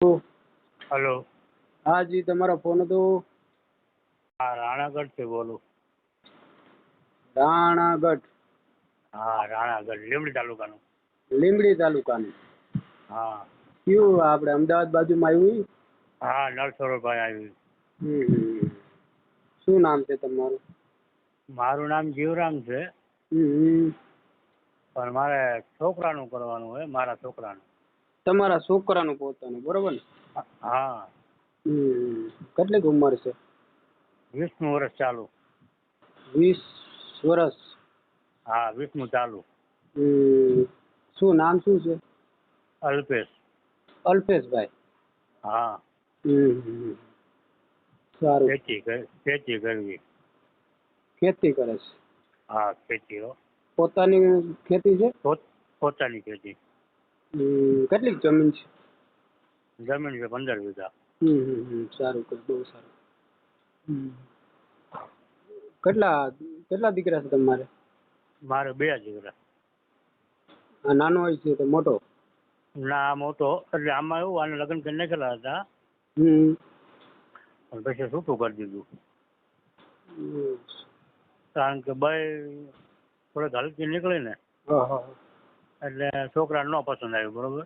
Hello. હા જી, તમારો phone હતો. હા, રાણાગઢથી બોલું. રાણાગઢ? હા, રાણાગઢ લીંબડી તાલુકાનું. લીંબડી તાલુકાનું? હા. કયું આપણે અમદાવાદ બાજુમાં આવ્યું? હા, નરસરોભાઈ આવ્યું. હમ. શું નામ છે તમારું? મારું નામ જીવરામ છે. હમ. પણ મારે છોકરાનું કરવાનું હોય, મારા છોકરાનું. તમારા છોકરાનું પોતાનું, બરોબર ને? હા. કેટલીક ઉંમર છે? 20મું વર્ષ ચાલુ. 20 વર્ષ? હા, 20મું ચાલુ. શું નામ શું છે? અલ્પેશ. અલ્પેશભાઈ? હા. સારું. ખેતી કરવી. ખેતી કરે છે? હા, ખેતી હો. પોતાની ખેતી છે? પોતાની ખેતી. કેટલીક જમીન છે? જમીન છે 15 વીઘા. સારું, બહુ સારું. કેટલા દીકરા છે તમારે? મારે 2 દીકરા. નાનો હોય છે તો મોટો? ના, મોટો. એટલે આમાં એવું, આને લગ્ન કરી નાખેલા હતા. પણ પછી છૂટું કરી દીધું. કારણ કે ભાઈ થોડીક હલકી નીકળી ને, એટલે છોકરાને ન પસંદ આવ્યું, બરોબર.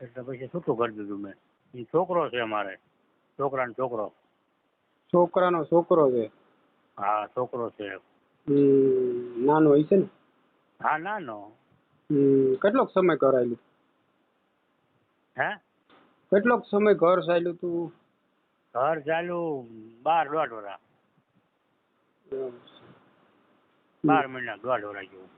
એટલે પછી છૂટું કરી દીધું મેં. એ છોકરો છે મારે, છોકરાનો છોકરો. છોકરાનો છોકરો છે? હા, છોકરો છે. નાનો હોય છે ને? હા, નાનો. કેટલોક સમય ઘર આવેલું? હે? કેટલોક સમય ઘર ચાલ્યું તું? ઘર ચાલ્યું 12 દોઢ વર્ષ. 12 મહિના, દોઢ વર્ષ જેવું.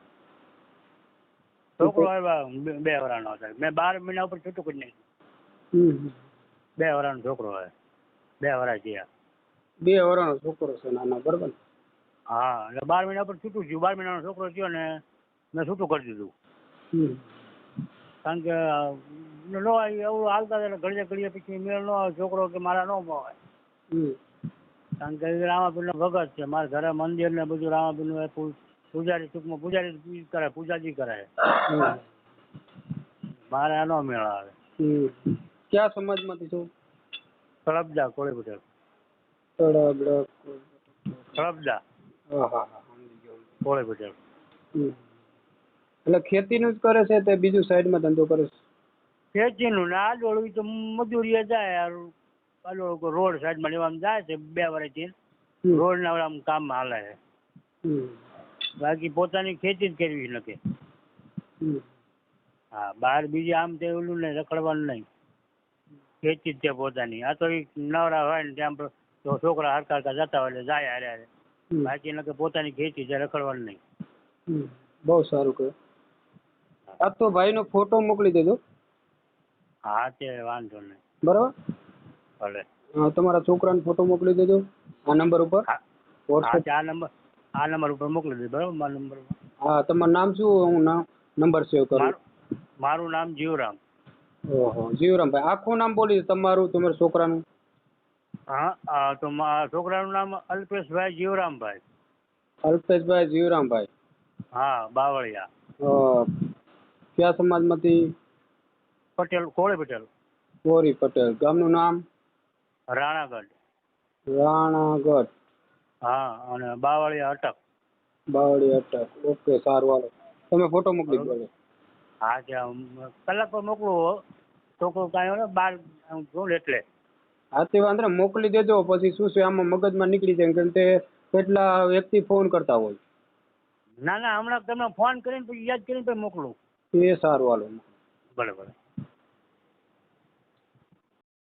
છોકરો આવ્યા 2 વર્ષનો હતો. મેં 12 મહિના ઉપર છૂટું કરી નાખ્યું. 2 વર્ષનો છોકરો હોય, 2 વર્ષ થયા. 2 વર્ષનો છોકરો છે નાનો, બરોબર? હા, એટલે 12 મહિના ઉપર છૂટું થયું. 12 મહિનાનો છોકરો થયો ને મેં છૂટું કરી દીધું. કારણ કે એવું હાલતા એટલે ઘડીએ પછી મેળ ન આવે, છોકરો કે મારા ન ભાવે. કારણ કે રામાપીરનો ભગત છે, મારા ઘરે મંદિર ને બધું રામાપીરનું પૂજારી, ટૂંકમાં પૂજારી કરે, પૂજાજી કરે. મારે આ ન મેળ આવે. ક્યાં સમાજમાંથી છો? તળપદા, કોળી પટેલ. તળપદા કોળી પટેલ. એટલે ખેતીનું જ કરે છે તે બીજું સાઈડમાં ધંધો કરે છે? ખેતીનું ને આડોળું તો મજૂરીએ જાય. આડોળું રોડ સાઈડમાં લેવામાં જાય છે 2 વર્ષથી. રોડના આમ કામમાં હાલે છે. બાકી પોતાની ખેતી જ કરવી નથી. હા, બહાર બીજે આમ તે ઓલું નહીં, રખડવાનું નહીં. ખેતી જ છે પોતાની. આ તો નવરા હોય ને ત્યાં તો છોકરા હરકા જતા હોય એટલે જાય હારે. બાકી નથી, પોતાની ખેતી છે, રખડવાનું નહીં. બહુ સારું કહ્યું. આ તો ભાઈનો ફોટો મોકલી દેજો. હા, તે વાંધો નહીં. બરાબર? ભલે. તમારા છોકરાનો ફોટો મોકલી દેજો આ નંબર ઉપર. આ નંબર ઉપર મોકલી દે, બરાબર? મારા નંબર ઉપર. હા, તમારું નામ શું? હું નંબર સેવ કરું. મારું નામ જીવરામ. ઓહો, જીવરામભાઈ. આખું નામ બોલી દે તમારું, તમારા છોકરાનું. હા, તો છોકરાનું નામ અલ્પેશભાઈ જીવરામભાઈ. અલ્પેશભાઈ જીવરામભાઈ? હા, બાવળિયા. કયા સમાજમાંથી? પટેલ, કોળી પટેલ. કોળી પટેલ. ગામનું નામ? રાણાગઢ. રાણાગઢ? હા, અને બાવળિયા અટક. બાવળિયા અટક. ઓકે, સારું, હાલો. તમે ફોટો મોકલી દો. હા, ત્યાં કલાક પર મોકલું. છોકરું કાંઈ હોય ને બહાર જોઉં એટલે. હા, તે વાંધો ને, મોકલી દેજો. પછી શું છે આમાં મગજમાં નીકળી જાય, કેમ કે કેટલા વ્યક્તિ ફોન કરતા હોય. ના, હમણાં તમે ફોન કરીને પછી યાદ કરીને પછી મોકલું. એ સારું, હાલો. ભલે.